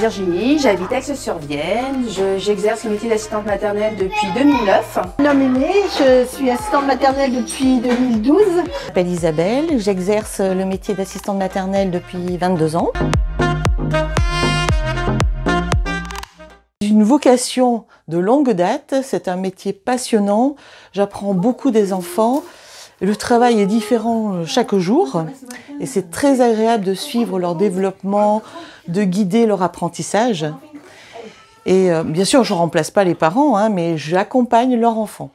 Virginie, j'habite Aix-sur-Vienne, j'exerce le métier d'assistante maternelle depuis 2009. Je suis Aînée, je suis assistante maternelle depuis 2012. Je m'appelle Isabelle, j'exerce le métier d'assistante maternelle depuis 22 ans. J'ai une vocation de longue date, c'est un métier passionnant, j'apprends beaucoup des enfants. Le travail est différent chaque jour et c'est très agréable de suivre leur développement, de guider leur apprentissage. Et bien sûr, je ne remplace pas les parents, mais j'accompagne leur enfant.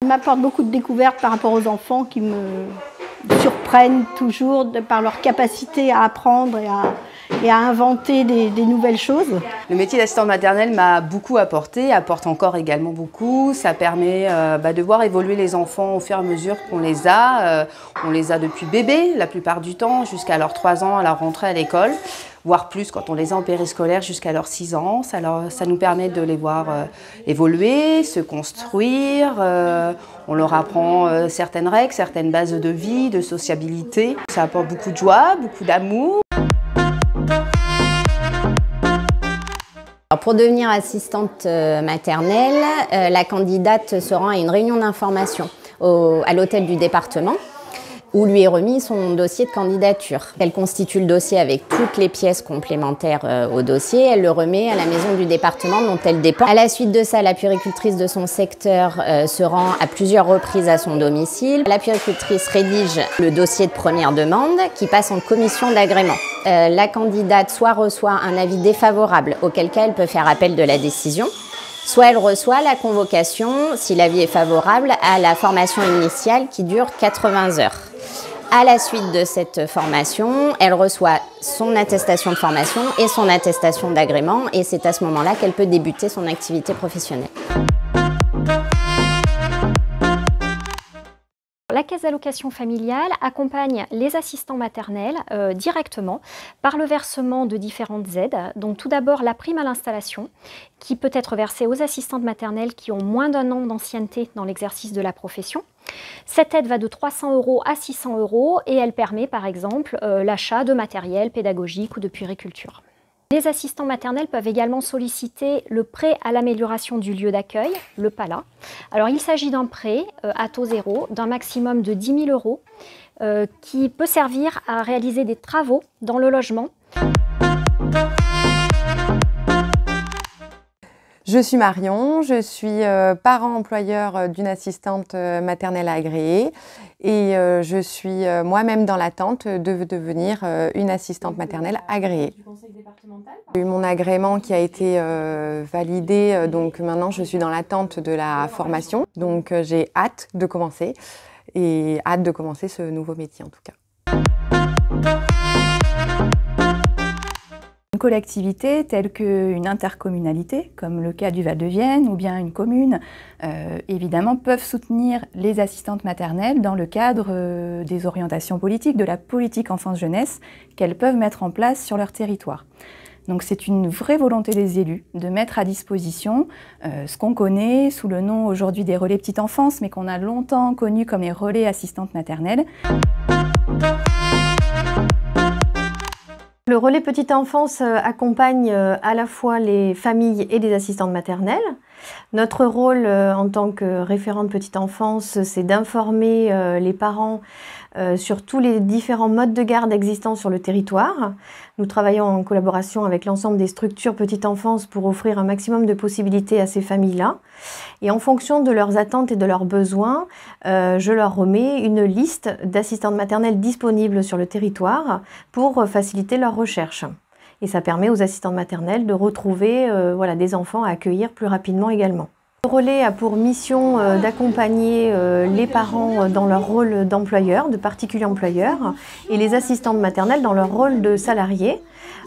Ils m'apportent beaucoup de découvertes par rapport aux enfants qui me surprennent toujours par leur capacité à apprendre et à inventer des nouvelles choses. Le métier d'assistante maternelle m'a beaucoup apporté, apporte encore également beaucoup. Ça permet de voir évoluer les enfants au fur et à mesure qu'on les a. On les a depuis bébé, la plupart du temps, jusqu'à leurs 3 ans à la rentrée à l'école, voire plus quand on les a en périscolaire jusqu'à leurs 6 ans. Ça nous permet de les voir évoluer, se construire. On leur apprend certaines règles, certaines bases de vie, de sociabilité. Ça apporte beaucoup de joie, beaucoup d'amour. Alors pour devenir assistante maternelle, la candidate se rend à une réunion d'information à l'hôtel du département où lui est remis son dossier de candidature. Elle constitue le dossier avec toutes les pièces complémentaires au dossier. Elle le remet à la maison du département dont elle dépend. À la suite de ça, la puéricultrice de son secteur se rend à plusieurs reprises à son domicile. La puéricultrice rédige le dossier de première demande qui passe en commission d'agrément. La candidate soit reçoit un avis défavorable, auquel cas elle peut faire appel de la décision, soit elle reçoit la convocation, si l'avis est favorable, à la formation initiale qui dure 80 heures. À la suite de cette formation, elle reçoit son attestation de formation et son attestation d'agrément et c'est à ce moment-là qu'elle peut débuter son activité professionnelle. La Caisse d'allocation familiale accompagne les assistants maternels directement par le versement de différentes aides. Donc tout d'abord la prime à l'installation qui peut être versée aux assistantes maternelles qui ont moins d'1 an d'ancienneté dans l'exercice de la profession. Cette aide va de 300 € à 600 € et elle permet par exemple l'achat de matériel pédagogique ou de puériculture. Les assistants maternels peuvent également solliciter le prêt à l'amélioration du lieu d'accueil, le PALA. Alors il s'agit d'un prêt à taux zéro d'un maximum de 10 000 € qui peut servir à réaliser des travaux dans le logement. Je suis Marion, je suis parent-employeur d'une assistante maternelle agréée et je suis moi-même dans l'attente de devenir une assistante maternelle agréée. J'ai eu mon agrément qui a été validé, donc maintenant je suis dans l'attente de la formation. Donc j'ai hâte de commencer et hâte de commencer ce nouveau métier en tout cas. Une collectivité telle qu'une intercommunalité, comme le cas du Val-de-Vienne ou bien une commune, évidemment peuvent soutenir les assistantes maternelles dans le cadre des orientations politiques, de la politique enfance-jeunesse qu'elles peuvent mettre en place sur leur territoire. Donc c'est une vraie volonté des élus de mettre à disposition ce qu'on connaît sous le nom aujourd'hui des relais petite enfance, mais qu'on a longtemps connu comme les relais assistantes maternelles. Le relais petite enfance accompagne à la fois les familles et les assistantes maternelles. Notre rôle en tant que référente petite enfance, c'est d'informer les parents sur tous les différents modes de garde existants sur le territoire. Nous travaillons en collaboration avec l'ensemble des structures petite enfance pour offrir un maximum de possibilités à ces familles-là. Et en fonction de leurs attentes et de leurs besoins, je leur remets une liste d'assistantes maternelles disponibles sur le territoire pour faciliter leur recherche. Et ça permet aux assistantes maternelles de retrouver des enfants à accueillir plus rapidement également. Le relais a pour mission d'accompagner les parents dans leur rôle d'employeur, de particulier employeur, et les assistantes maternelles dans leur rôle de salariés,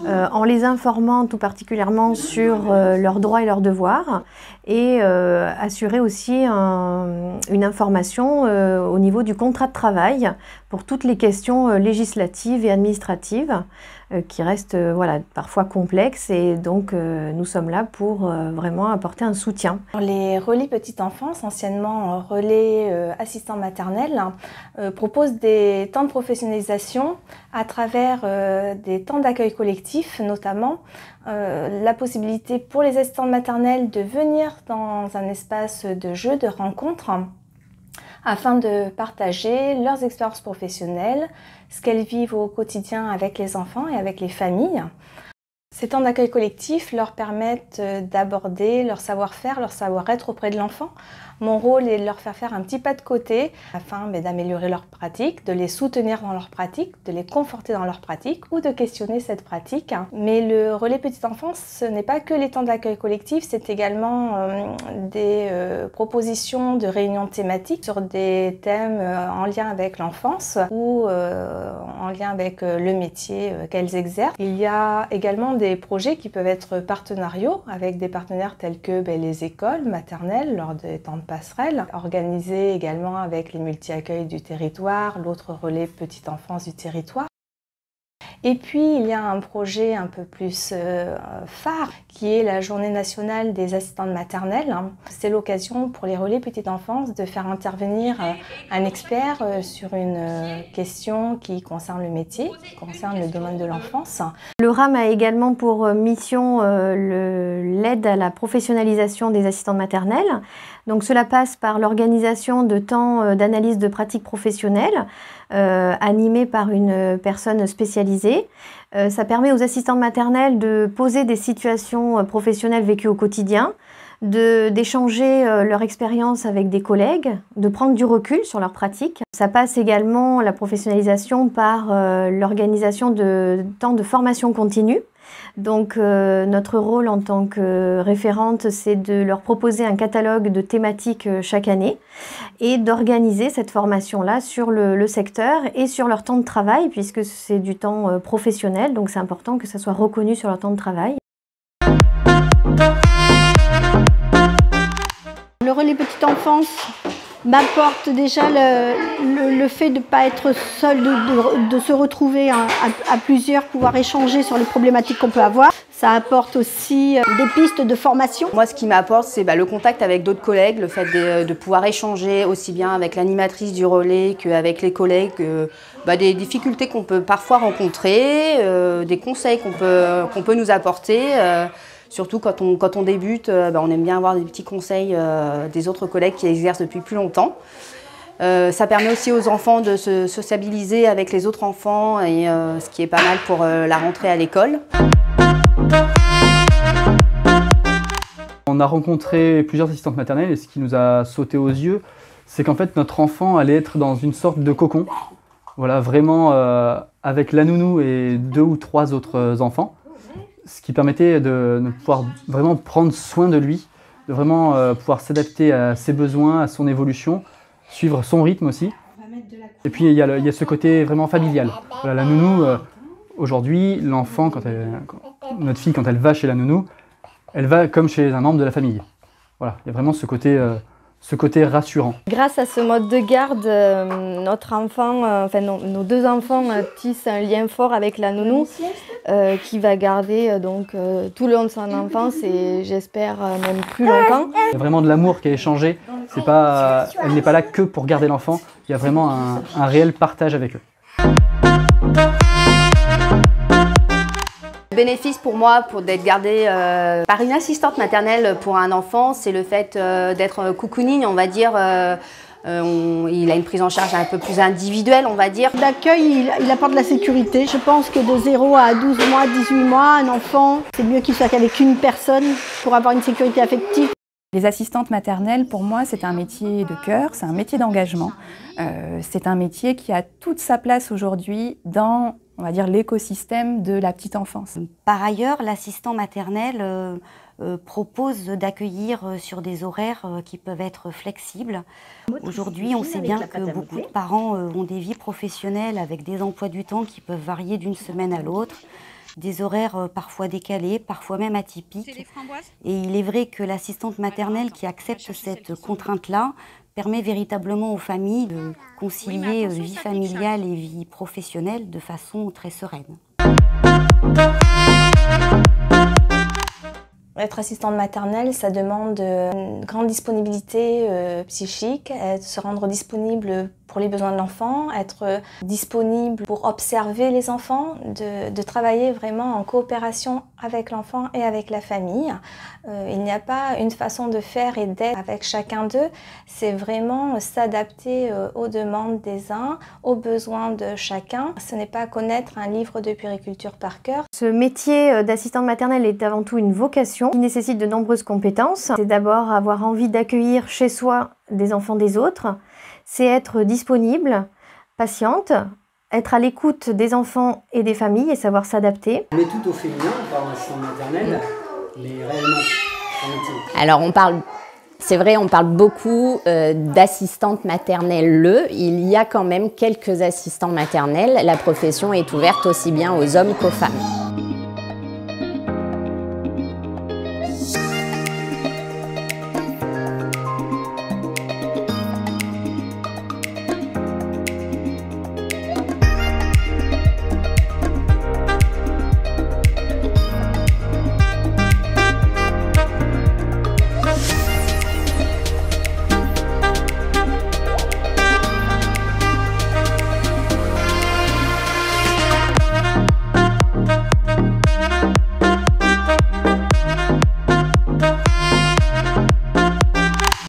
en les informant tout particulièrement sur leurs droits et leurs devoirs, et assurer aussi une information au niveau du contrat de travail pour toutes les questions législatives et administratives qui restent parfois complexes, et donc nous sommes là pour vraiment apporter un soutien. Les Les relais petite enfance, anciennement relais assistant maternel, proposent des temps de professionnalisation à travers des temps d'accueil collectif, notamment la possibilité pour les assistantes maternelles de venir dans un espace de jeu, de rencontre, afin de partager leurs expériences professionnelles, ce qu'elles vivent au quotidien avec les enfants et avec les familles. Ces temps d'accueil collectif leur permettent d'aborder leur savoir-faire, leur savoir-être auprès de l'enfant. Mon rôle est de leur faire un petit pas de côté afin d'améliorer leur pratique, de les soutenir dans leur pratique, de les conforter dans leur pratique ou de questionner cette pratique. Mais le relais petite enfance, ce n'est pas que les temps d'accueil collectif, c'est également des propositions de réunions thématiques sur des thèmes en lien avec l'enfance ou en lien avec le métier qu'elles exercent. Il y a également des projets qui peuvent être partenariaux avec des partenaires tels que les écoles maternelles lors des temps de passerelle, organisés également avec les multi-accueils du territoire, l'autre relais petite enfance du territoire. Et puis il y a un projet un peu plus phare qui est la Journée nationale des assistantes maternelles. C'est l'occasion pour les relais petite enfance de faire intervenir un expert sur une question qui concerne le métier, qui concerne le domaine de l'enfance. Le RAM a également pour mission l'aide à la professionnalisation des assistantes maternelles. Donc cela passe par l'organisation de temps d'analyse de pratiques professionnelles animés par une personne spécialisée. Ça permet aux assistantes maternelles de poser des situations professionnelles vécues au quotidien, d'échanger leur expérience avec des collègues, de prendre du recul sur leurs pratiques. Ça passe également, la professionnalisation, par l'organisation de temps de formation continue. Donc notre rôle en tant que référente, c'est de leur proposer un catalogue de thématiques chaque année et d'organiser cette formation-là sur le secteur et sur leur temps de travail, puisque c'est du temps professionnel, donc c'est important que ça soit reconnu sur leur temps de travail. Le relais petite enfance m'apporte déjà le fait de ne pas être seul, de se retrouver à plusieurs, pouvoir échanger sur les problématiques qu'on peut avoir. Ça apporte aussi des pistes de formation. Moi, ce qui m'apporte, c'est le contact avec d'autres collègues, le fait de pouvoir échanger aussi bien avec l'animatrice du relais qu'avec les collègues, des difficultés qu'on peut parfois rencontrer, des conseils qu'on peut nous apporter. Surtout quand on débute, on aime bien avoir des petits conseils des autres collègues qui exercent depuis plus longtemps. Ça permet aussi aux enfants de se sociabiliser avec les autres enfants, et ce qui est pas mal pour la rentrée à l'école. On a rencontré plusieurs assistantes maternelles et ce qui nous a sauté aux yeux, c'est qu'en fait notre enfant allait être dans une sorte de cocon. Voilà, vraiment avec la nounou et 2 ou 3 autres enfants. Ce qui permettait de pouvoir vraiment prendre soin de lui, de vraiment pouvoir s'adapter à ses besoins, à son évolution, suivre son rythme aussi. Et puis il y a ce côté vraiment familial. Voilà, la nounou, aujourd'hui, l'enfant, notre fille, quand elle va chez la nounou, elle va comme chez un membre de la famille. Voilà, il y a vraiment ce côté rassurant. Grâce à ce mode de garde, notre enfant, nos 2 enfants tissent un lien fort avec la nounou qui va garder tout le long de son enfance et j'espère même plus longtemps. Il y a vraiment de l'amour qui est échangé. Elle n'est pas là que pour garder l'enfant, il y a vraiment un réel partage avec eux. Le bénéfice pour moi, d'être gardé par une assistante maternelle pour un enfant, c'est le fait d'être cocooning, on va dire. Il a une prise en charge un peu plus individuelle, on va dire. L'accueil, il apporte de la sécurité. Je pense que de 0 à 12 mois, 18 mois, un enfant, c'est mieux qu'il soit qu'avec une personne pour avoir une sécurité affective. Les assistantes maternelles, pour moi, c'est un métier de cœur, c'est un métier d'engagement. C'est un métier qui a toute sa place aujourd'hui dans, on va dire, l'écosystème de la petite enfance. Par ailleurs, l'assistant maternel propose d'accueillir sur des horaires qui peuvent être flexibles. Aujourd'hui, on sait bien que beaucoup de parents ont des vies professionnelles avec des emplois du temps qui peuvent varier d'une semaine à l'autre, des horaires parfois décalés, parfois même atypiques. Et il est vrai que l'assistante maternelle qui accepte cette contrainte-là permet véritablement aux familles de concilier vie familiale et vie professionnelle de façon très sereine. Être assistante maternelle, ça demande une grande disponibilité psychique, se rendre disponible pour les besoins de l'enfant, être disponible pour observer les enfants, de travailler vraiment en coopération avec l'enfant et avec la famille. Il n'y a pas une façon de faire et d'être avec chacun d'eux, c'est vraiment s'adapter aux demandes des uns, aux besoins de chacun. Ce n'est pas connaître un livre de puériculture par cœur. Ce métier d'assistante maternelle est avant tout une vocation qui nécessite de nombreuses compétences. C'est d'abord avoir envie d'accueillir chez soi des enfants des autres, c'est être disponible, patiente, être à l'écoute des enfants et des familles et savoir s'adapter. On met tout au féminin, on parle d'assistante maternelle, mais réellement, alors c'est vrai, on parle beaucoup d'assistantes maternelles. Il y a quand même quelques assistants maternels. La profession est ouverte aussi bien aux hommes qu'aux femmes.